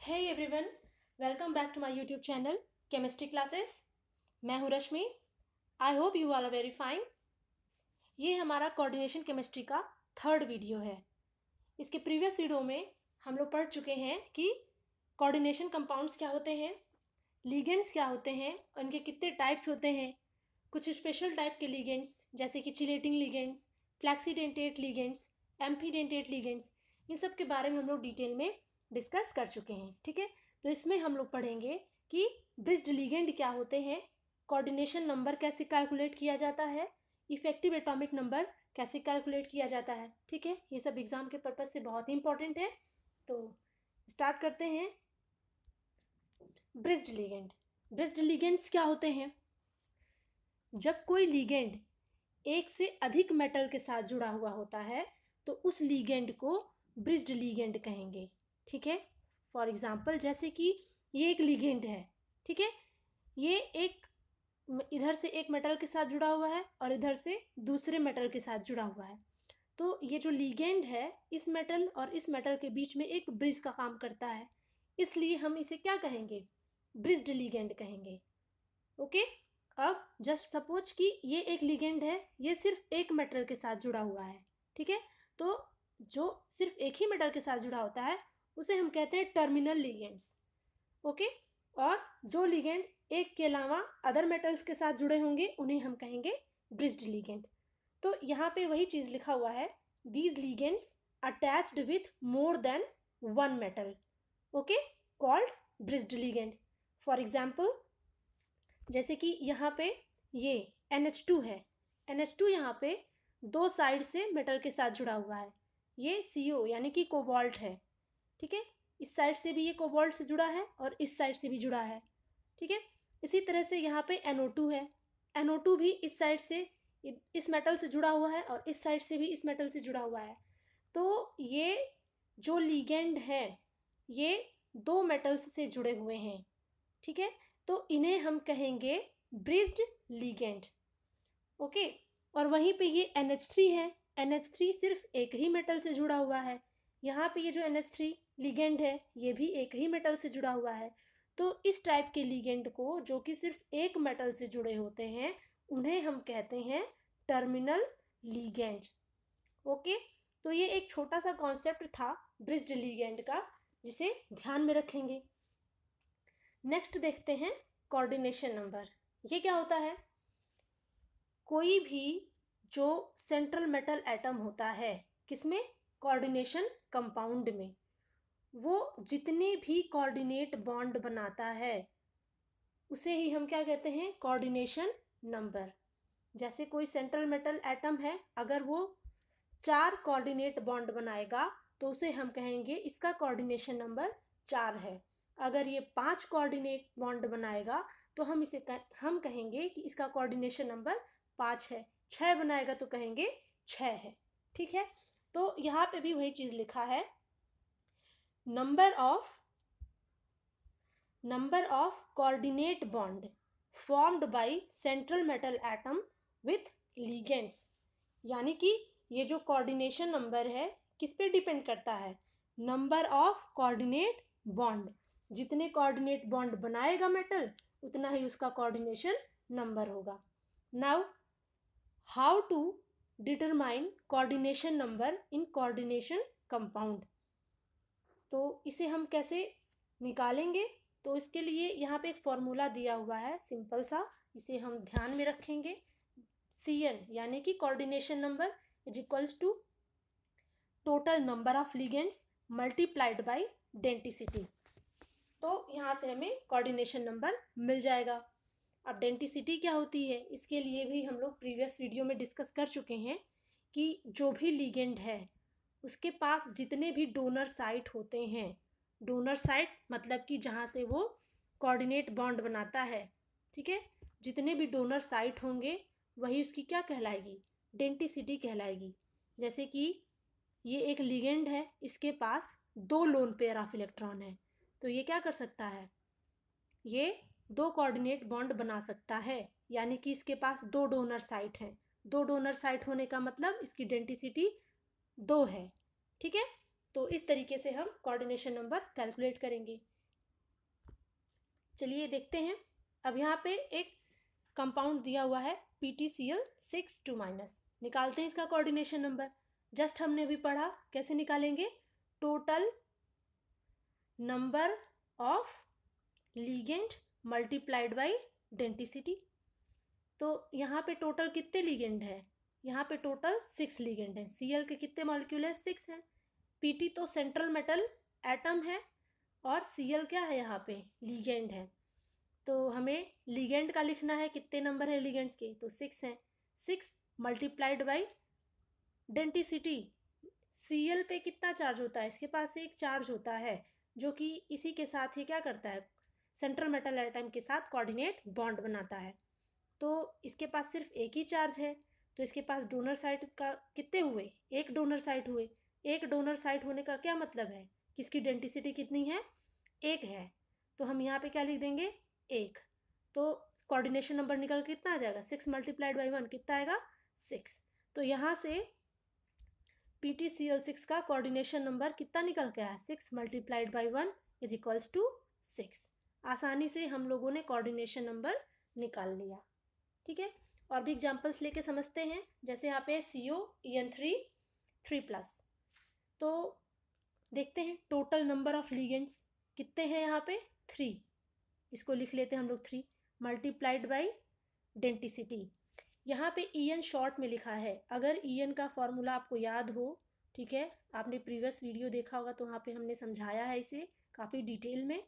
Hey everyone, welcome back to my YouTube channel chemistry classes. मैं हूँ Rashmi. I hope you are very fine. ये हमारा coordination chemistry का third video है। इसके प्रीवियस वीडियो में हम लोग पढ़ चुके हैं कि कोऑर्डिनेशन कंपाउंड्स क्या होते हैं, लिगेंड्स क्या होते हैं, उनके कितने टाइप्स होते हैं, कुछ स्पेशल टाइप के लिगेंड्स जैसे कि चिलेटिंग लिगेंड्स, फ्लैक्सीडेंटेट लिगेंड्स, एम्फीडेंटेट लिगेंड्स, इन सब के बारे में हम लोग डिटेल में डिस्कस कर चुके हैं। ठीक है, तो इसमें हम लोग पढ़ेंगे कि ब्रिज्ड लिगेंड क्या होते हैं, कोऑर्डिनेशन नंबर कैसे कैलकुलेट किया जाता है, इफेक्टिव एटॉमिक नंबर कैसे कैलकुलेट किया जाता है। ठीक है, ये सब एग्जाम के पर्पज से बहुत ही इंपॉर्टेंट है। तो स्टार्ट करते हैं। Bridged ligand. ब्रिज्ड लिगेंड्स क्या होते हैं? जब कोई लिगेंड एक से अधिक मेटल के साथ जुड़ा हुआ होता है तो उस लिगेंड को ब्रिज्ड लिगेंड कहेंगे। ठीक है, फॉर एग्जाम्पल जैसे कि ये एक लिगेंड है। ठीक है, ये एक इधर से एक मेटल के साथ जुड़ा हुआ है और इधर से दूसरे मेटल के साथ जुड़ा हुआ है। तो ये जो लिगेंड है इस मेटल और इस मेटल के बीच में एक ब्रिज का काम करता है, इसलिए हम इसे क्या कहेंगे? ब्रिज्ड लिगेंड कहेंगे। ओके, अब जस्ट सपोज कि ये एक लिगेंड है, ये सिर्फ एक मेटल के साथ जुड़ा हुआ है। ठीक है, तो जो सिर्फ एक ही मेटल के साथ जुड़ा होता है उसे हम कहते हैं टर्मिनल लिगेंड्स। ओके, और जो लिगेंड एक के अलावा अदर मेटल्स के साथ जुड़े होंगे उन्हें हम कहेंगे ब्रिज्ड लिगेंड। तो यहाँ पे वही चीज लिखा हुआ है, these ligands attached with more than one metal, okay, called bridged ligand. For example जैसे कि यहाँ पे ये NH2 है, NH2 यहाँ पे दो साइड से मेटल के साथ जुड़ा हुआ है। ये CO यानी कि कोबाल्ट है। ठीक है, इस साइड से भी ये कोबाल्ट से जुड़ा है और इस साइड से भी जुड़ा है। ठीक है, इसी तरह से यहाँ पे NO2 है, NO2 भी इस साइड से इस मेटल से जुड़ा हुआ है और इस साइड से भी इस मेटल से जुड़ा हुआ है। तो ये जो लिगेंड है ये दो मेटल्स से जुड़े हुए हैं। ठीक है, तो इन्हें हम कहेंगे ब्रिज्ड लिगेंड। ओके, और वहीं पे ये NH3 है, NH3 सिर्फ एक ही मेटल से जुड़ा हुआ है। यहाँ पे ये जो NH3 लिगेंड है ये भी एक ही मेटल से जुड़ा हुआ है। तो इस टाइप के लिगेंड को जो कि सिर्फ एक मेटल से जुड़े होते हैं उन्हें हम कहते हैं टर्मिनल लिगेंड। ओके, तो ये एक छोटा सा कॉन्सेप्ट था ब्रिज्ड लिगेंड का जिसे ध्यान में रखेंगे। नेक्स्ट देखते हैं कोऑर्डिनेशन नंबर। ये क्या होता है? कोई भी जो सेंट्रल मेटल एटम होता है, किसमें? कोऑर्डिनेशन कंपाउंड में, वो जितने भी कोऑर्डिनेट बॉन्ड बनाता है उसे ही हम क्या कहते हैं? Coordination number. जैसे कोई सेंट्रल मेटल एटम है, अगर वो 4 कोऑर्डिनेट बॉन्ड बनाएगा तो उसे हम कहेंगे इसका कोऑर्डिनेशन नंबर 4 है। अगर ये 5 कोऑर्डिनेट बॉन्ड बनाएगा तो हम कहेंगे कि इसका कोऑर्डिनेशन नंबर 5 है। 6 बनाएगा तो कहेंगे 6 है। ठीक है, तो यहाँ पे भी वही चीज लिखा है, number of coordinate bond formed by central metal atom with ligands. यानी कि ये जो कोऑर्डिनेशन नंबर है किस पे डिपेंड करता है? Number of coordinate bond. जितने कोऑर्डिनेट बॉन्ड बनाएगा मेटल उतना ही उसका कोऑर्डिनेशन नंबर होगा। Now how to determine coordination number in coordination compound. तो इसे हम कैसे निकालेंगे? तो इसके लिए यहाँ पे एक फॉर्मूला दिया हुआ है सिंपल सा, इसे हम ध्यान में रखेंगे। CN यानी कि coordination number is equals to total number of ligands multiplied by density. तो यहाँ से हमें कोऑर्डिनेशन नंबर मिल जाएगा। अब डेंसिटी क्या होती है इसके लिए भी हम लोग प्रीवियस वीडियो में डिस्कस कर चुके हैं कि जो भी लिगेंड है उसके पास जितने भी डोनर साइट होते हैं, डोनर साइट मतलब कि जहाँ से वो कोऑर्डिनेट बॉन्ड बनाता है, ठीक है, जितने भी डोनर साइट होंगे वही उसकी क्या कहलाएगी? डेंसिटी कहलाएगी। जैसे कि ये एक लिगेंड है, इसके पास 2 लोन पेयर ऑफ इलेक्ट्रॉन है, तो ये क्या कर सकता है? ये 2 कोऑर्डिनेट बॉन्ड बना सकता है, यानी कि इसके पास 2 डोनर साइट हैं। 2 डोनर साइट होने का मतलब इसकी डेंसिटी 2 है। ठीक है, तो इस तरीके से हम कोऑर्डिनेशन नंबर कैलकुलेट करेंगे। चलिए देखते हैं। अब यहाँ पे एक कंपाउंड दिया हुआ है PtCl6 निकालते हैं इसका कोऑर्डिनेशन नंबर। जस्ट हमने अभी पढ़ा कैसे निकालेंगे, total number of ligand multiplied by density. तो यहाँ पे टोटल कितने लीगेंड है, यहाँ पे टोटल 6 लीगेंड है। Cl के कितने मॉलिक्यूल है, 6 है। Pt तो सेंट्रल मेटल एटम है और Cl क्या है, यहाँ पे लीगेंड है। तो हमें लीगेंड का लिखना है, कितने नंबर है लीगेंड्स के, तो 6 हैं। 6 मल्टीप्लाइड बाई डेंसिटी। Cl पे कितना चार्ज होता है, इसके पास एक चार्ज होता है जो कि इसी के साथ ही क्या करता है, सेंट्रल मेटल एटम के साथ कोऑर्डिनेट बॉन्ड बनाता है। तो इसके पास सिर्फ एक ही चार्ज है, तो इसके पास डोनर साइट का कितने हुए, एक डोनर साइट हुए। एक डोनर साइट होने का क्या मतलब है कि इसकी डेंसिटी कितनी है, एक है। तो हम यहाँ पे क्या लिख देंगे, एक। तो कोऑर्डिनेशन नंबर निकल कितना आ जाएगा, 6 मल्टीप्लाइड बाई 1 कितना आएगा, 6। तो यहाँ से PtCl6 का कोऑर्डिनेशन नंबर कितना निकल के आया, 6 multiplied by 1 is equals to 6। आसानी से हम लोगों ने कोऑर्डिनेशन नंबर निकाल लिया। ठीक है, और भी एग्जांपल्स लेके समझते हैं। जैसे यहाँ पे COEN3 3+। तो देखते हैं टोटल नंबर ऑफ लीगेंड्स कितने हैं, यहाँ पे 3। इसको लिख लेते हैं हम लोग 3 मल्टीप्लाइड बाई डेंसिटी। यहाँ पे EN शॉर्ट में लिखा है। अगर EN का फॉर्मूला आपको याद हो, ठीक है, आपने प्रीवियस वीडियो देखा होगा तो वहाँ पे हमने समझाया है इसे काफ़ी डिटेल में।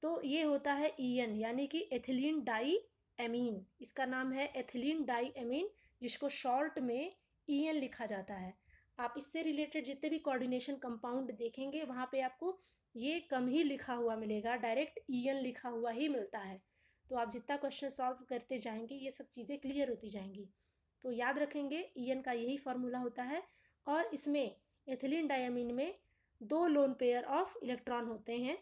तो ये होता है EN यानी कि एथिलीन डाई एमीन। इसका नाम है एथिलीन डाई एमीन, जिसको शॉर्ट में EN लिखा जाता है। आप इससे रिलेटेड जितने भी कोऑर्डिनेशन कंपाउंड देखेंगे वहाँ पे आपको ये कम ही लिखा हुआ मिलेगा, डायरेक्ट EN लिखा हुआ ही मिलता है। तो आप जितना क्वेश्चन सॉल्व करते जाएंगे ये सब चीज़ें क्लियर होती जाएंगी। तो याद रखेंगे EN का यही फॉर्मूला होता है। और इसमें एथिलीन डायमीन में 2 लोन पेयर ऑफ इलेक्ट्रॉन होते हैं।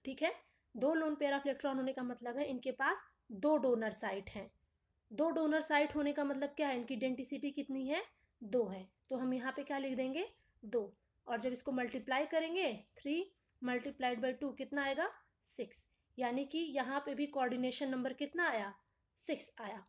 ठीक है, 2 लोन पेयर ऑफ इलेक्ट्रॉन होने का मतलब है इनके पास 2 डोनर साइट हैं। 2 डोनर साइट होने का मतलब क्या है, इनकी डेंसिटी कितनी है, 2 है। तो हम यहाँ पे क्या लिख देंगे, 2। और जब इसको मल्टीप्लाई करेंगे 3 मल्टीप्लाइड बाई 2 कितना आएगा, 6। यानी कि यहाँ पे भी कोऑर्डिनेशन नंबर कितना आया, 6 आया।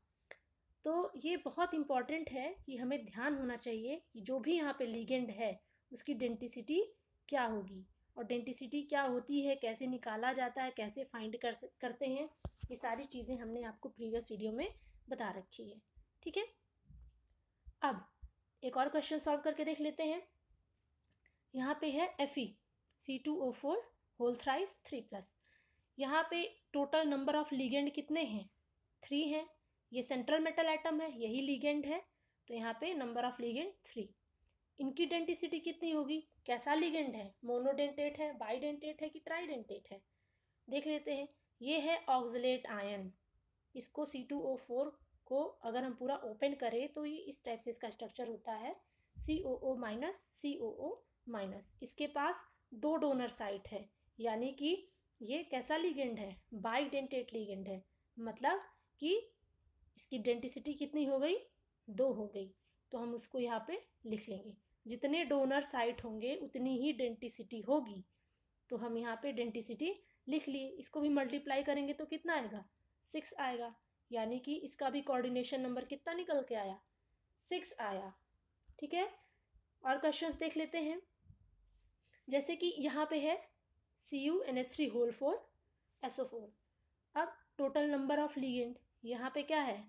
तो ये बहुत इंपॉर्टेंट है कि हमें ध्यान होना चाहिए कि जो भी यहाँ पे लीगेंड है उसकी डेंसिटी क्या होगी, और डेंसिटी क्या होती है, कैसे निकाला जाता है, कैसे फाइंड करते हैं, ये सारी चीज़ें हमने आपको प्रीवियस वीडियो में बता रखी है। ठीक है, अब एक और क्वेश्चन सॉल्व करके देख लेते हैं। यहाँ पे है FeC2O4 होल थ्राइस 3+। यहाँ पे टोटल नंबर ऑफ लीगेंड कितने हैं, 3 हैं। ये सेंट्रल मेटल एटम है, यही लीगेंड है, तो यहाँ पे नंबर ऑफ लीगेंड 3। इनकी डेंसिटी कितनी होगी, कैसा लीगेंड है, मोनोडेंटेट है, बाइडेंटेट है कि ट्राइडेंटेट है, देख लेते हैं। ये है ऑक्सलेट आयन। इसको C2O4 को अगर हम पूरा ओपन करें तो ये इस टाइप से इसका स्ट्रक्चर होता है, COO- COO-। इसके पास 2 डोनर साइट है, यानी कि ये कैसा लीगेंड है, बाइडेंटेट लीगेंड है। मतलब कि इसकी डेंसिटी कितनी हो गई, 2 हो गई। तो हम उसको यहाँ पे लिख लेंगे, जितने डोनर साइट होंगे उतनी ही डेंसिटी होगी। तो हम यहाँ पे डेंसिटी लिख लिए। इसको भी मल्टीप्लाई करेंगे तो कितना आएगा, 6 आएगा। यानी कि इसका भी कोऑर्डिनेशन नंबर कितना निकल के आया, 6 आया। ठीक है, और क्वेश्चंस देख लेते हैं। जैसे कि यहाँ पे है CuNH3 होल 4 SO4। अब टोटल नंबर ऑफ लीगेंड, यहाँ पे क्या है,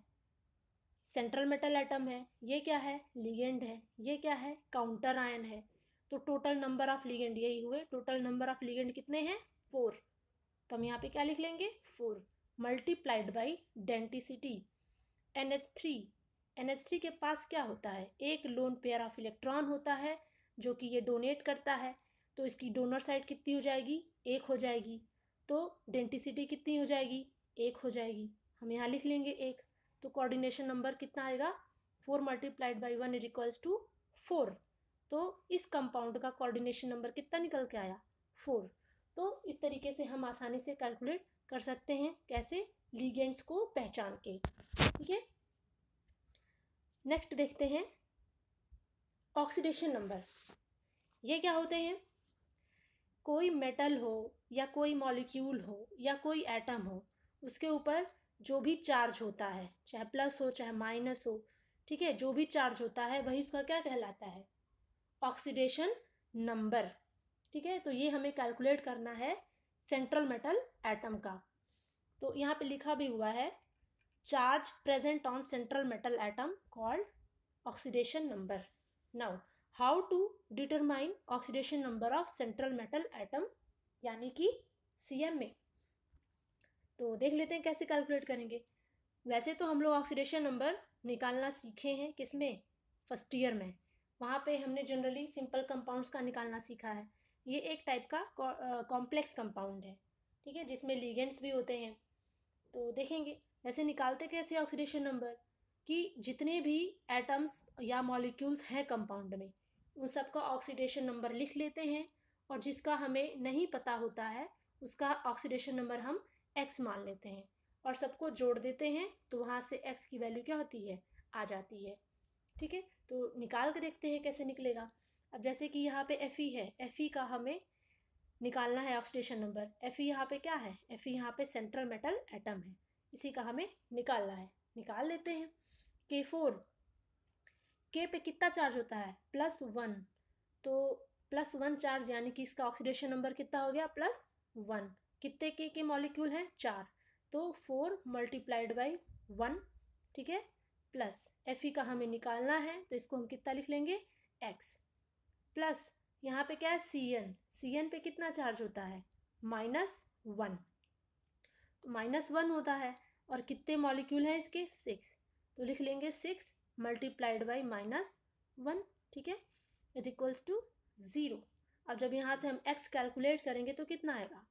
सेंट्रल मेटल एटम है, ये क्या है, लीगेंड है, ये क्या है, काउंटर आयन है। तो टोटल नंबर ऑफ लीगेंड यही हुए। टोटल नंबर ऑफ लीगेंड कितने हैं, 4। तो हम यहाँ पे क्या लिख लेंगे, 4 मल्टीप्लाइड बाई डेंसिटी NH3 के पास क्या होता है, एक लोन पेयर ऑफ इलेक्ट्रॉन होता है जो कि ये डोनेट करता है। तो इसकी डोनर साइड कितनी हो जाएगी, 1 हो जाएगी। तो डेंसिटी कितनी हो जाएगी, 1 हो जाएगी। हम यहाँ लिख लेंगे 1। तो कोऑर्डिनेशन नंबर कितना आएगा, 4 multiplied by 1 is equals to 4। तो इस कंपाउंड का कोऑर्डिनेशन नंबर कितना निकल के आया, 4। तो इस तरीके से हम आसानी से कैलकुलेट कर सकते हैं, कैसे, लीगेंड्स को पहचान के। ठीक है, नेक्स्ट देखते हैं ऑक्सीडेशन नंबर। ये क्या होते हैं, कोई मेटल हो या कोई मॉलिक्यूल हो या कोई एटम हो, उसके ऊपर जो भी चार्ज होता है, चाहे प्लस हो चाहे माइनस हो, ठीक है, जो भी चार्ज होता है वही उसका क्या कहलाता है, ऑक्सीडेशन नंबर। ठीक है, तो ये हमें कैलकुलेट करना है सेंट्रल मेटल एटम का। तो यहाँ पे लिखा भी हुआ है charge present on central metal atom called oxidation number. Now how to determine oxidation number of central metal atom यानी कि CMA। तो देख लेते हैं कैसे कैलकुलेट करेंगे। वैसे तो हम लोग ऑक्सीडेशन नंबर निकालना सीखे हैं किसमें, फर्स्ट ईयर में। वहाँ पे हमने जनरली सिंपल कंपाउंड्स का निकालना सीखा है। ये एक टाइप का कॉम्प्लेक्स कंपाउंड है, ठीक है, जिसमें लिगेंड्स भी होते हैं। तो देखेंगे वैसे निकालते कैसे ऑक्सीडेशन नंबर, कि जितने भी एटम्स या मॉलिक्यूल्स हैं कंपाउंड में उन सब का ऑक्सीडेशन नंबर लिख लेते हैं, और जिसका हमें नहीं पता होता है उसका ऑक्सीडेशन नंबर हम x मान लेते हैं और सबको जोड़ देते हैं, तो वहाँ से x की वैल्यू क्या होती है, आ जाती है। ठीक है, तो निकाल के देखते हैं कैसे निकलेगा। अब जैसे कि यहाँ पे Fe है, Fe का हमें निकालना है ऑक्सीडेशन नंबर। Fe यहाँ पे क्या है, Fe यहाँ पे सेंट्रल मेटल एटम है, इसी का हमें निकालना है। निकाल लेते हैं। K4, K पे कितना चार्ज होता है, +1, तो +1 चार्ज यानी कि इसका ऑक्सीडेशन नंबर कितना हो गया, +1। कितने के मॉलिक्यूल हैं, 4, तो 4 × 1, ठीक है, प्लस Fe का हमें निकालना है, तो इसको हम कितना लिख लेंगे, x, प्लस यहाँ पे क्या है, Cn पे कितना चार्ज होता है, -1, तो -1 होता है, और कितने मॉलिक्यूल हैं इसके, 6, तो लिख लेंगे 6 × -1, ठीक है, इज इक्वल्स टू 0। अब जब यहाँ से हम x कैलकुलेट करेंगे तो कितना आएगा,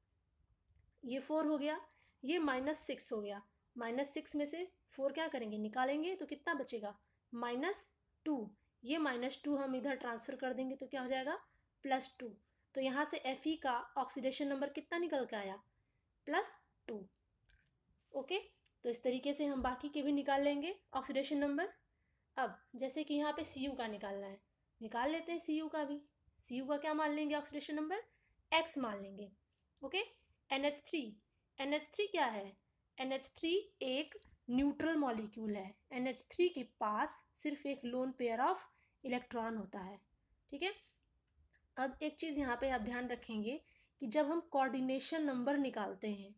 ये 4 हो गया, ये -6 हो गया, -6 में से 4 क्या करेंगे, निकालेंगे, तो कितना बचेगा, -2। ये -2 हम इधर ट्रांसफ़र कर देंगे तो क्या हो जाएगा, +2। तो यहाँ से Fe का ऑक्सीडेशन नंबर कितना निकल के आया, +2। ओके, तो इस तरीके से हम बाकी के भी निकाल लेंगे ऑक्सीडेशन नंबर। अब जैसे कि यहाँ पे Cu का निकालना है, निकाल लेते हैं Cu का भी। Cu का क्या मान लेंगे ऑक्सीडेशन नंबर, x मान लेंगे। ओके, NH3 क्या है, NH3 एक न्यूट्रल मॉलिक्यूल है। NH3 के पास सिर्फ एक लोन पेयर ऑफ इलेक्ट्रॉन होता है, ठीक है। अब एक चीज़ यहाँ पे आप ध्यान रखेंगे कि जब हम कोऑर्डिनेशन नंबर निकालते हैं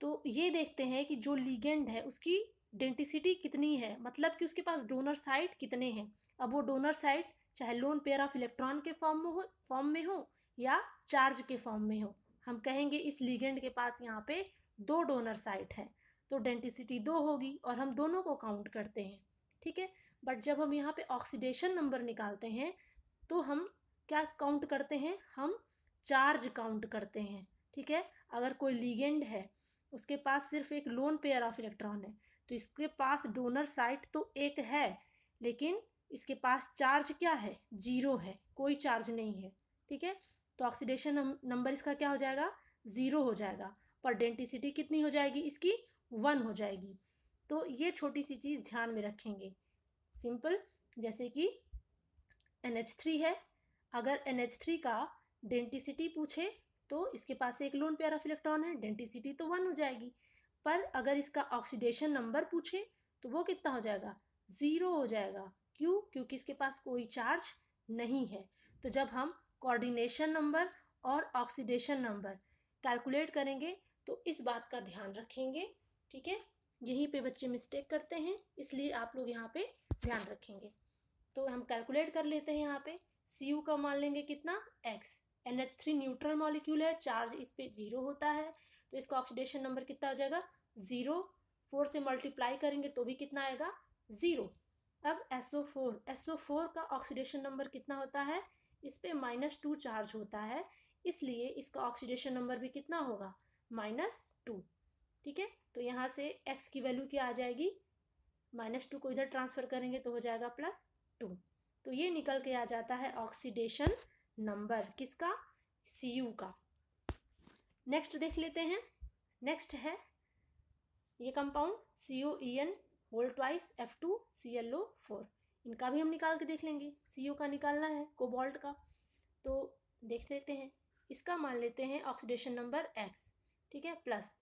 तो ये देखते हैं कि जो लिगेंड है उसकी डेंसिटी कितनी है, मतलब कि उसके पास डोनर साइट कितने हैं। अब वो डोनर साइट चाहे लोन पेयर ऑफ इलेक्ट्रॉन के फॉर्म में हो या चार्ज के फॉर्म में हो, हम कहेंगे इस लिगेंड के पास यहाँ पे 2 डोनर साइट है, तो डेंसिटी 2 होगी, और हम दोनों को काउंट करते हैं, ठीक है। बट जब हम यहाँ पे ऑक्सीडेशन नंबर निकालते हैं तो हम क्या काउंट करते हैं, हम चार्ज काउंट करते हैं, ठीक है। अगर कोई लिगेंड है उसके पास सिर्फ एक लोन पेयर ऑफ इलेक्ट्रॉन है, तो इसके पास डोनर साइट तो एक है, लेकिन इसके पास चार्ज क्या है, 0 है, कोई चार्ज नहीं है, ठीक है। तो ऑक्सीडेशन नंबर इसका क्या हो जाएगा, 0 हो जाएगा, पर डेंसिटी कितनी हो जाएगी इसकी, 1 हो जाएगी। तो ये छोटी सी चीज़ ध्यान में रखेंगे। सिंपल, जैसे कि NH3 है, अगर NH3 का डेंसिटी पूछे तो इसके पास एक लोन पेयर ऑफ इलेक्ट्रॉन है, डेंसिटी तो 1 हो जाएगी, पर अगर इसका ऑक्सीडेशन नंबर पूछे तो वो कितना हो जाएगा, 0 हो जाएगा। क्यों, क्योंकि इसके पास कोई चार्ज नहीं है। तो जब हम कोऑर्डिनेशन नंबर और ऑक्सीडेशन नंबर कैलकुलेट करेंगे तो इस बात का ध्यान रखेंगे, ठीक है। यहीं पे बच्चे मिस्टेक करते हैं, इसलिए आप लोग यहाँ पे ध्यान रखेंगे। तो हम कैलकुलेट कर लेते हैं। यहाँ पे Cu का मान लेंगे कितना, x। NH3 न्यूट्रल मॉलिक्यूल है, चार्ज इस पे 0 होता है, तो इसका ऑक्सीडेशन नंबर कितना हो जाएगा, 0। 4 से मल्टीप्लाई करेंगे तो भी कितना आएगा, 0। अब SO4 का ऑक्सीडेशन नंबर कितना होता है, इस पे -2 चार्ज होता है, इसलिए इसका ऑक्सीडेशन नंबर भी कितना होगा, -2, ठीक है। तो यहाँ से x की वैल्यू क्या आ जाएगी, -2 को इधर ट्रांसफ़र करेंगे तो हो जाएगा +2। तो ये निकल के आ जाता है ऑक्सीडेशन नंबर किसका, Cu का। नेक्स्ट देख लेते हैं। नेक्स्ट है ये compound COEN whole twice F2ClO4, इनका भी हम निकाल के देख लेंगे। Cu का निकालना है कोबाल्ट का, तो देख लेते हैं। इसका मान लेते हैं ऑक्सीडेशन नंबर x, ठीक है, प्लस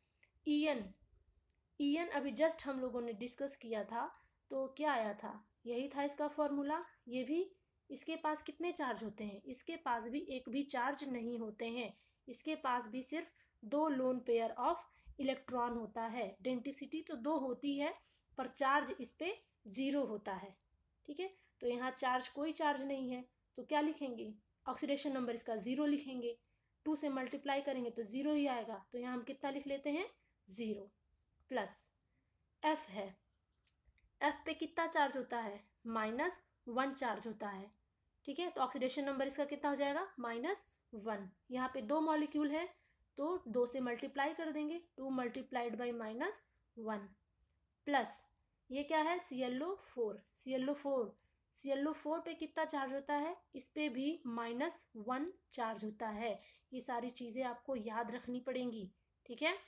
En अभी जस्ट हम लोगों ने डिस्कस किया था, तो क्या आया था, यही था इसका फॉर्मूला। ये भी, इसके पास कितने चार्ज होते हैं, इसके पास भी एक भी चार्ज नहीं होते हैं, इसके पास भी सिर्फ 2 लोन पेयर ऑफ इलेक्ट्रॉन होता है। डेंसिटी तो 2 होती है पर चार्ज इस पे 0 होता है, ठीक है। तो यहाँ चार्ज, कोई चार्ज नहीं है, तो क्या लिखेंगे, ऑक्सीडेशन नंबर इसका 0 लिखेंगे। 2 से मल्टीप्लाई करेंगे तो 0 ही आएगा, तो यहाँ हम कितना लिख लेते हैं, 0, प्लस F है, F पे कितना चार्ज होता है, -1 चार्ज होता है, ठीक है। तो ऑक्सीडेशन नंबर इसका कितना हो जाएगा, -1। यहाँ पे 2 मॉलिक्यूल है तो 2 से मल्टीप्लाई कर देंगे, 2 मल्टीप्लाइड बाई -1, प्लस ये क्या है, ClO4 पे कितना चार्ज होता है, इस पे भी -1 चार्ज होता है। ये सारी चीज़ें आपको याद रखनी पड़ेंगी, ठीक है।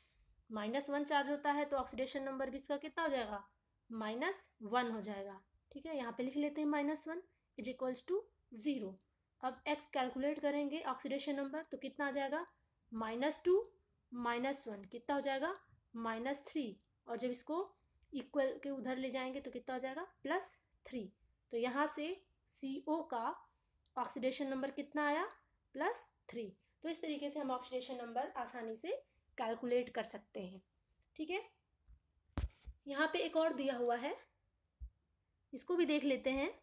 -1 चार्ज होता है तो ऑक्सीडेशन नंबर भी इसका कितना हो जाएगा, -1 हो जाएगा, ठीक है। यहाँ पे लिख लेते हैं -1 इज इक्वल्स टू 0। अब x कैलकुलेट करेंगे ऑक्सीडेशन नंबर, तो कितना आ जाएगा, -2 -1 कितना हो जाएगा, -3, और जब इसको इक्वल के उधर ले जाएंगे तो कितना हो जाएगा, +3। तो यहाँ से CO का ऑक्सीडेशन नंबर कितना आया, +3। तो इस तरीके से हम ऑक्सीडेशन नंबर आसानी से कैलकुलेट कर सकते हैं, ठीक है। यहाँ पे एक और दिया हुआ है, इसको भी देख लेते हैं।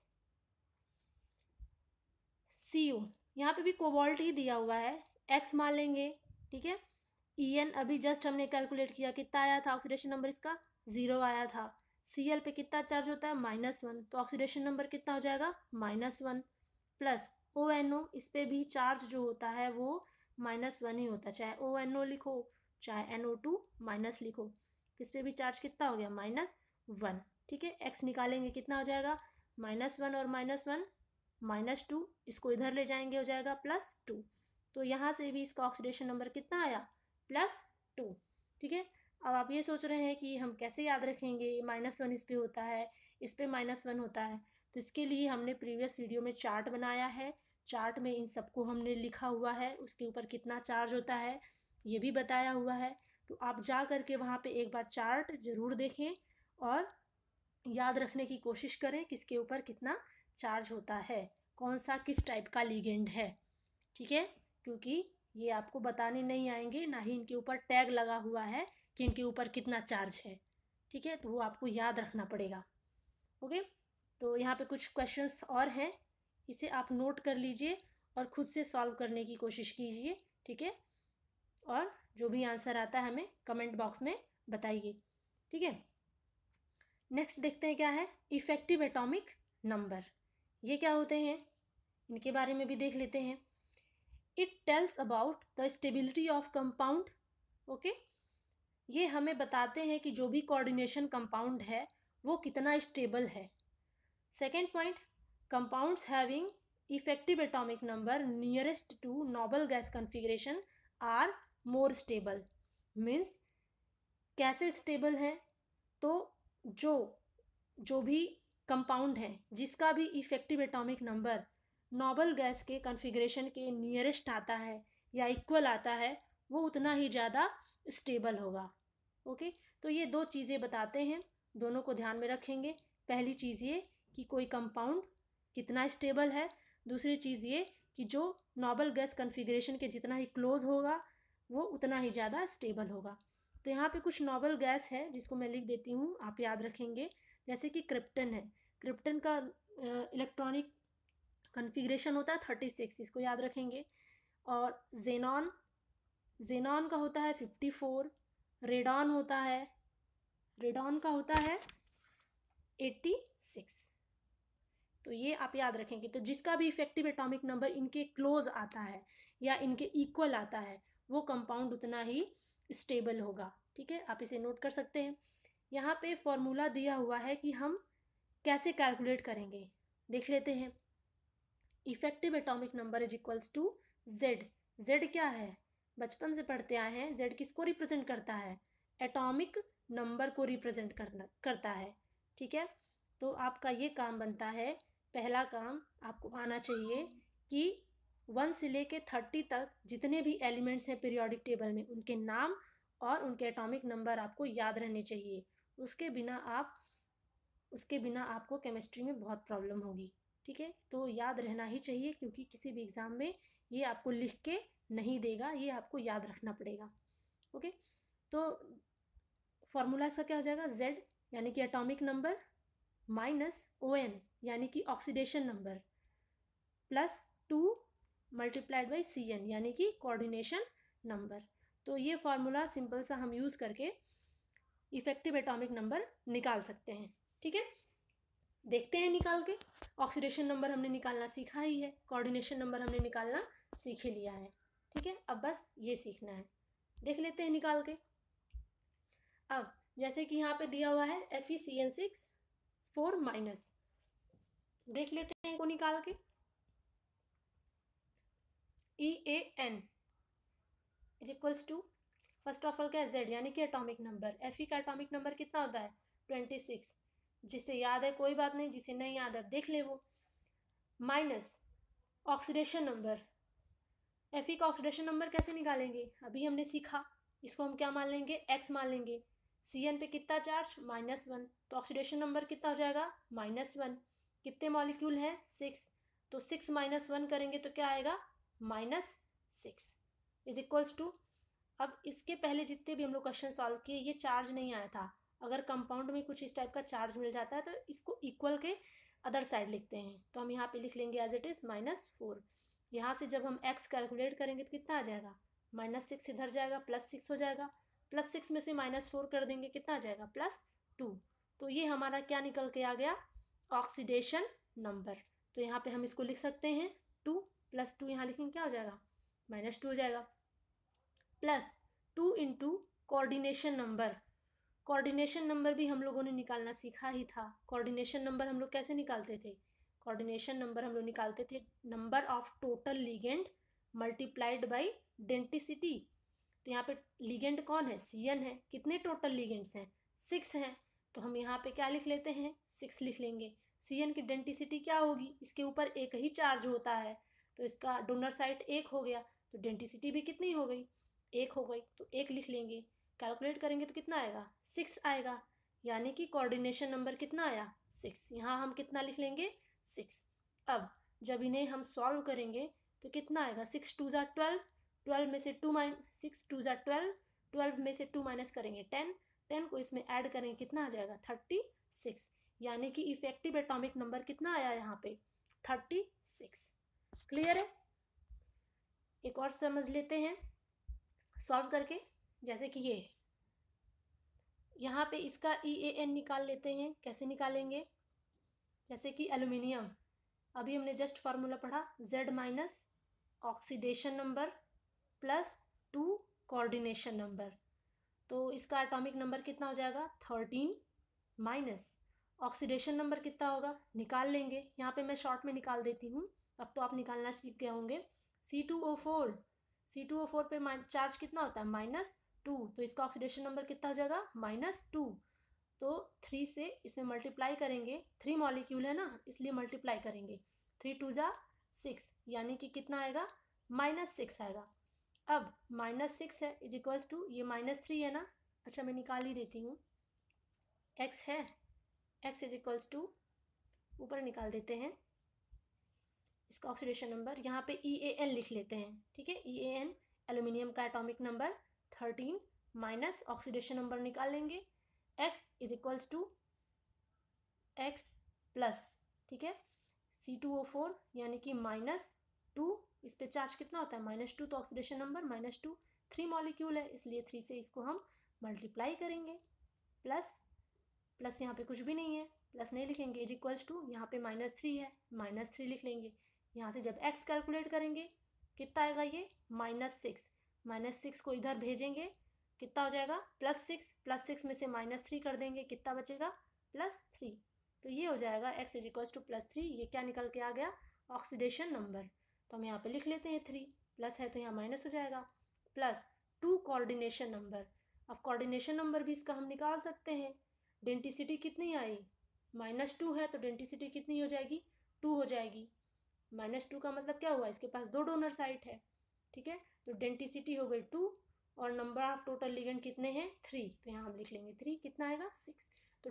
CO, यहाँ पे भी कोबाल्ट ही दिया हुआ है, x मान लेंगे, ठीक है। En अभी जस्ट हमने कैलकुलेट किया, कितना आया था ऑक्सीडेशन नंबर इसका, 0 आया था। Cl पे कितना चार्ज होता है, -1, तो ऑक्सीडेशन नंबर कितना हो जाएगा, -1, प्लस ONO, इस पे भी चार्ज जो होता है वो -1 ही होता है, चाहे ONO लिखो चाहे NO2 माइनस लिखो, इस पे भी चार्ज कितना हो गया, -1, ठीक है। x निकालेंगे कितना हो जाएगा, -1 और -1 -2, इसको इधर ले जाएंगे हो जाएगा +2। तो यहाँ से भी इसका ऑक्सीडेशन नंबर कितना आया, +2, ठीक है। अब आप ये सोच रहे हैं कि हम कैसे याद रखेंगे, -1 इस पे होता है, इस पे -1 होता है, तो इसके लिए हमने प्रीवियस वीडियो में चार्ट बनाया है। चार्ट में इन सबको हमने लिखा हुआ है, उसके ऊपर कितना चार्ज होता है ये भी बताया हुआ है। तो आप जा करके वहाँ पे एक बार चार्ट ज़रूर देखें और याद रखने की कोशिश करें किसके ऊपर कितना चार्ज होता है, कौन सा किस टाइप का लिगेंड है, ठीक है। क्योंकि ये आपको बताने नहीं आएंगे, ना ही इनके ऊपर टैग लगा हुआ है कि इनके ऊपर कितना चार्ज है, ठीक है। तो वो आपको याद रखना पड़ेगा, ओके। तो यहाँ पे कुछ क्वेश्चंस और हैं, इसे आप नोट कर लीजिए और खुद से सॉल्व करने की कोशिश कीजिए, ठीक है। और जो भी आंसर आता है हमें कमेंट बॉक्स में बताइए, ठीक है। नेक्स्ट देखते हैं क्या है, इफेक्टिव एटॉमिक नंबर, ये क्या होते हैं, इनके बारे में भी देख लेते हैं। It tells about the stability of compound, okay. ये हमें बताते हैं कि जो भी कोऑर्डिनेशन कंपाउंड है वो कितना स्टेबल है। Second point, compounds having effective atomic number nearest to noble gas configuration are more stable. Means कैसे स्टेबल है, तो जो भी कंपाउंड है जिसका भी effective atomic number noble gas के कॉन्फ़िगरेशन के नियरेस्ट आता है या इक्वल आता है वो उतना ही ज़्यादा स्टेबल होगा, ओके। तो ये 2 चीज़ें बताते हैं, दोनों को ध्यान में रखेंगे। पहली चीज़ ये कि कोई कंपाउंड कितना स्टेबल है, दूसरी चीज़ ये कि जो नोबल गैस कॉन्फ़िगरेशन के जितना ही क्लोज होगा वो उतना ही ज़्यादा स्टेबल होगा। तो यहाँ पे कुछ नोबल गैस है जिसको मैं लिख देती हूँ, आप याद रखेंगे। जैसे कि क्रिप्टन है, क्रिप्टन का इलेक्ट्रॉनिक कॉन्फ़िगरेशन होता है 36, इसको याद रखेंगे। और जेनॉन का होता है 54, रेडॉन का होता है 86। तो ये आप याद रखेंगे। तो जिसका भी इफेक्टिव एटॉमिक नंबर इनके क्लोज आता है या इनके इक्वल आता है वो कंपाउंड उतना ही स्टेबल होगा, ठीक है। आप इसे नोट कर सकते हैं। यहाँ पे फॉर्मूला दिया हुआ है कि हम कैसे कैलकुलेट करेंगे, देख लेते हैं। Effective atomic number is equals to Z. Z क्या है, बचपन से पढ़ते आए हैं, जेड किसको रिप्रेजेंट करता है, एटॉमिक नंबर को रिप्रेजेंट करता है, ठीक है। तो आपका ये काम बनता है, पहला काम आपको आना चाहिए कि 1 से लेके 30 तक जितने भी एलिमेंट्स हैं पीरियोडिक टेबल में, उनके नाम और उनके एटॉमिक नंबर आपको याद रहने चाहिए। उसके बिना आपको केमिस्ट्री में बहुत प्रॉब्लम होगी। ठीक है, तो याद रहना ही चाहिए, क्योंकि किसी भी एग्ज़ाम में ये आपको लिख के नहीं देगा, ये आपको याद रखना पड़ेगा। ओके, तो फॉर्मूला इसका क्या हो जाएगा, Z यानी कि एटॉमिक नंबर माइनस ON यानी कि oxidation number plus 2 multiplied by CN यानी कि कोऑर्डिनेशन नंबर। तो ये फॉर्मूला सिंपल सा हम यूज़ करके इफेक्टिव एटॉमिक नंबर निकाल सकते हैं। ठीक है, देखते हैं निकाल के। ऑक्सीडेशन नंबर हमने निकालना सीखा ही है, कोऑर्डिनेशन नंबर हमने निकालना सीख ही लिया है। ठीक है, अब बस ये सीखना है। देख लेते हैं निकाल के। अब जैसे कि यहाँ पे दिया हुआ है FeCN6 4 माइनस, देख लेते हैं इसको निकाल के। EAN is equals to, first of all क्या है, Z यानी कि एटॉमिक नंबर। Fe का एटॉमिक नंबर कितना होता है 26, जिसे याद है कोई बात नहीं, जिसे नहीं याद है देख ले वो। माइनस ऑक्सीडेशन नंबर, Fe का ऑक्सीडेशन नंबर कैसे निकालेंगे, अभी हमने सीखा। इसको हम क्या मान लेंगे, X मान लेंगे। Cn पे कितना चार्ज, -1, तो ऑक्सीडेशन नंबर कितना हो जाएगा -1। कितने मॉलिक्यूल हैं 6, तो 6 - 1 करेंगे तो क्या आएगा -6 इज इक्वल्स टू। अब इसके पहले जितने भी हम लोग क्वेश्चन सॉल्व किए, ये चार्ज नहीं आया था। अगर कंपाउंड में कुछ इस टाइप का चार्ज मिल जाता है तो इसको इक्वल के अदर साइड लिखते हैं, तो हम यहाँ पे लिख लेंगे एज इट इज -4। यहाँ से जब हम x कैलकुलेट करेंगे तो कितना आ जाएगा -6, इधर जाएगा +6 हो जाएगा, +6 में से -4 कर देंगे कितना आ जाएगा +2। तो ये हमारा क्या निकल के आ गया, ऑक्सीडेशन नंबर। तो यहाँ पे हम इसको लिख सकते हैं 2 + 2, यहाँ लिखेंगे क्या हो जाएगा -2 हो जाएगा, plus 2 into coordination number. Coordination number भी हम लोगों ने निकालना सीखा ही था। कोऑर्डिनेशन नंबर हम लोग कैसे निकालते थे, कोऑर्डिनेशन नंबर हम लोग निकालते थे number of total ligand multiplied by denticity. तो यहाँ पे लिगेंड कौन है, CN है। कितने टोटल लिगेंड्स हैं 6 हैं, तो हम यहाँ पे क्या लिख लेते हैं 6 लिख लेंगे। CN की डेंटिसिटी क्या होगी, इसके ऊपर एक ही चार्ज होता है, तो इसका डोनर साइड 1 हो गया, तो डेंटिसिटी भी कितनी हो गई 1 हो गई, तो 1 लिख लेंगे। कैलकुलेट करेंगे तो कितना आएगा 6 आएगा, यानी कि कोऑर्डिनेशन नंबर कितना आया 6। यहाँ हम कितना लिख लेंगे 6। अब जब इन्हें हम सॉल्व करेंगे तो कितना आएगा 6 2 ज़ा 12, 12 में से 6 2 ज़ा 12, 12 में से 2 माइनस करेंगे 10, 10 को इसमें ऐड करेंगे कितना आ जाएगा 36, यानी कि इफेक्टिव एटॉमिक नंबर कितना आया यहाँ पे 36। क्लियर है, एक और समझ लेते हैं सॉल्व करके। जैसे कि ये यहाँ पे इसका EAN निकाल लेते हैं, कैसे निकालेंगे, जैसे कि एल्यूमिनियम, अभी हमने जस्ट फार्मूला पढ़ा, Z minus oxidation number plus 2 coordination number. तो इसका एटॉमिक नंबर कितना हो जाएगा 13 माइनस ऑक्सीडेशन नंबर कितना होगा निकाल लेंगे। यहाँ पे मैं शॉर्ट में निकाल देती हूँ, अब तो आप निकालना सीख गए होंगे। C2O4 पे चार्ज कितना होता है -2, तो इसका ऑक्सीडेशन नंबर कितना हो जाएगा -2। तो 3 से इसे मल्टीप्लाई करेंगे, 3 मॉलिक्यूल है ना इसलिए मल्टीप्लाई करेंगे, 3 2 ज़ा 6, यानी कि कितना आएगा -6 आएगा। अब -6 है इज इक्वल्स टू, ये -3 है ना, अच्छा मैं निकाल ही देती हूँ, x है, x इज इक्वल्स टू, ऊपर निकाल देते हैं इसका ऑक्सीडेशन नंबर, यहाँ पे EAN लिख लेते हैं। ठीक है, EAN एल्यूमिनियम का atomic number 13 minus oxidation number निकाल लेंगे, x is equals to x plus, ठीक है, C2O4 यानी कि -2, इस पे चार्ज कितना होता है -2, तो ऑक्सीडेशन नंबर -2, 3 मॉलिक्यूल है इसलिए 3 से इसको हम मल्टीप्लाई करेंगे, प्लस प्लस यहाँ पे कुछ भी नहीं है, प्लस नहीं लिखेंगे, इज इक्वल्स टू, यहाँ पे -3 है, -3 लिख लेंगे। यहाँ से जब x कैलकुलेट करेंगे कितना आएगा ये -6 को इधर भेजेंगे कितना हो जाएगा +6 में से -3 कर देंगे कितना बचेगा +3, तो ये हो जाएगा x इज इक्वल्स टू +3। ये क्या निकल के आ गया ऑक्सीडेशन नंबर, तो हम यहाँ पे लिख लेते हैं 3, प्लस है तो यहाँ माइनस हो जाएगा, प्लस 2 कोऑर्डिनेशन नंबर। अब कोऑर्डिनेशन नंबर भी इसका हम निकाल सकते हैं, डेंटिसिटी कितनी आई -2 है तो डेंटिसिटी कितनी हो जाएगी 2 हो जाएगी, -2 का मतलब क्या हुआ, इसके पास 2 डोनर साइट है, ठीक है। तो डेंसिटी हो गई 2 और नंबर ऑफ टोटल लिगेंड कितने हैं 3, तो यहाँ हम लिख लेंगे 3, कितना आएगा 6। तो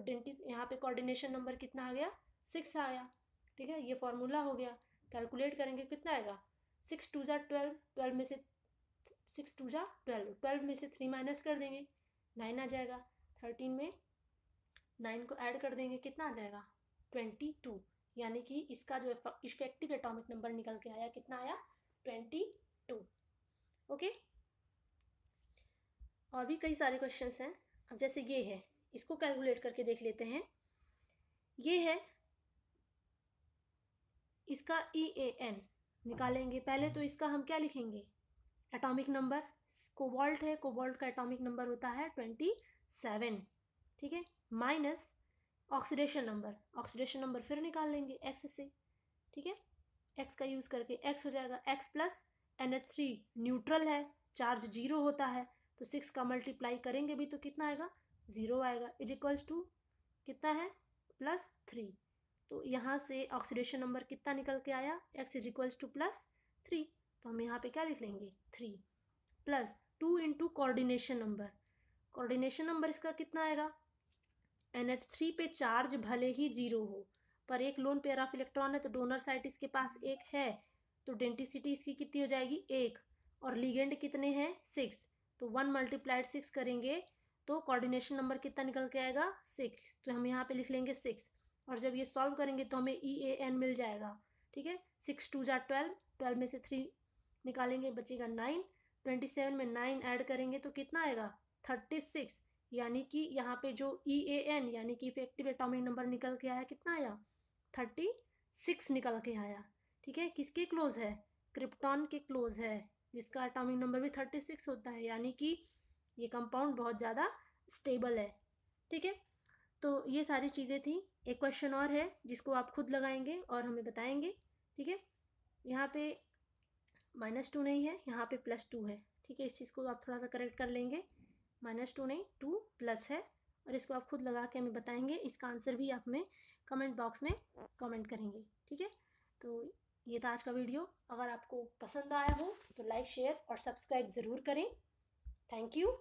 यहाँ पे कोऑर्डिनेशन नंबर कितना आ गया 6 आया, ठीक है। ये फॉर्मूला हो गया, कैलकुलेट करेंगे कितना आएगा 6 2 जा 12, 12 में से 6 2 जा 12, 12 में से 3 माइनस कर देंगे 9 आ जाएगा, 13 में 9 को ऐड कर देंगे कितना आ जाएगा 22, यानी कि इसका जो इफेक्टिव एटॉमिक नंबर निकल के आया कितना आया 22। ओके, और भी कई सारे क्वेश्चंस हैं। अब जैसे ये है, इसको कैलकुलेट करके देख लेते हैं। ये है इसका EAN निकालेंगे। पहले तो इसका हम क्या लिखेंगे एटॉमिक नंबर, कोबाल्ट है, कोबाल्ट का एटॉमिक नंबर होता है 27, ठीक है, minus oxidation number, oxidation number फिर निकाल लेंगे x से, ठीक है। x का यूज़ करके x हो जाएगा x प्लस NH3 न्यूट्रल है, चार्ज 0 होता है, तो 6 का मल्टीप्लाई करेंगे भी तो कितना आएगा 0 आएगा, इज इक्वल्स टू कितना है +3। तो यहाँ से ऑक्सीडेशन नंबर कितना निकल के आया x इज इक्वल्स टू +3, तो हम यहाँ पे क्या लिख लेंगे 3 plus 2 into coordination number, coordination number इसका कितना आएगा NH3 पे चार्ज भले ही 0 हो पर एक लोन पेयर ऑफ इलेक्ट्रॉन है, तो डोनर साइट इसके पास एक है, तो डेंसिटी इसकी कितनी हो जाएगी 1, और लिगेंड कितने हैं 6, तो 1 मल्टीप्लाइड 6 करेंगे तो कोऑर्डिनेशन नंबर कितना निकल के आएगा 6, तो हम यहाँ पे लिख लेंगे 6, और जब ये सॉल्व करेंगे तो हमें EAN मिल जाएगा, ठीक है। 6 2 जा 12, 12 में से 3 निकालेंगे बचेगा 9, 27 में 9 ऐड करेंगे तो कितना आएगा 36, यानी कि यहाँ पे जो EAN यानी कि इफेक्टिव एटॉमिक नंबर निकल के आया कितना आया 36 निकल के आया, ठीक है। किसके क्लोज है क्रिप्टॉन के क्लोज है, जिसका एटॉमिक नंबर भी 36 होता है, यानी कि ये कंपाउंड बहुत ज़्यादा स्टेबल है, ठीक है। तो ये सारी चीज़ें थी। एक क्वेश्चन और है जिसको आप खुद लगाएंगे और हमें बताएंगे, ठीक है। यहाँ पे -2 नहीं है, यहाँ पे +2 है, ठीक है। इस चीज़ को आप थोड़ा सा करेक्ट कर लेंगे, -2 नहीं 2 प्लस है, और इसको आप खुद लगा के हमें बताएंगे। इसका आंसर भी आप हमें कमेंट बॉक्स में कमेंट करेंगे, ठीक है। तो ये था आज का वीडियो। अगर आपको पसंद आया हो तो लाइक शेयर और सब्सक्राइब ज़रूर करें। Thank you.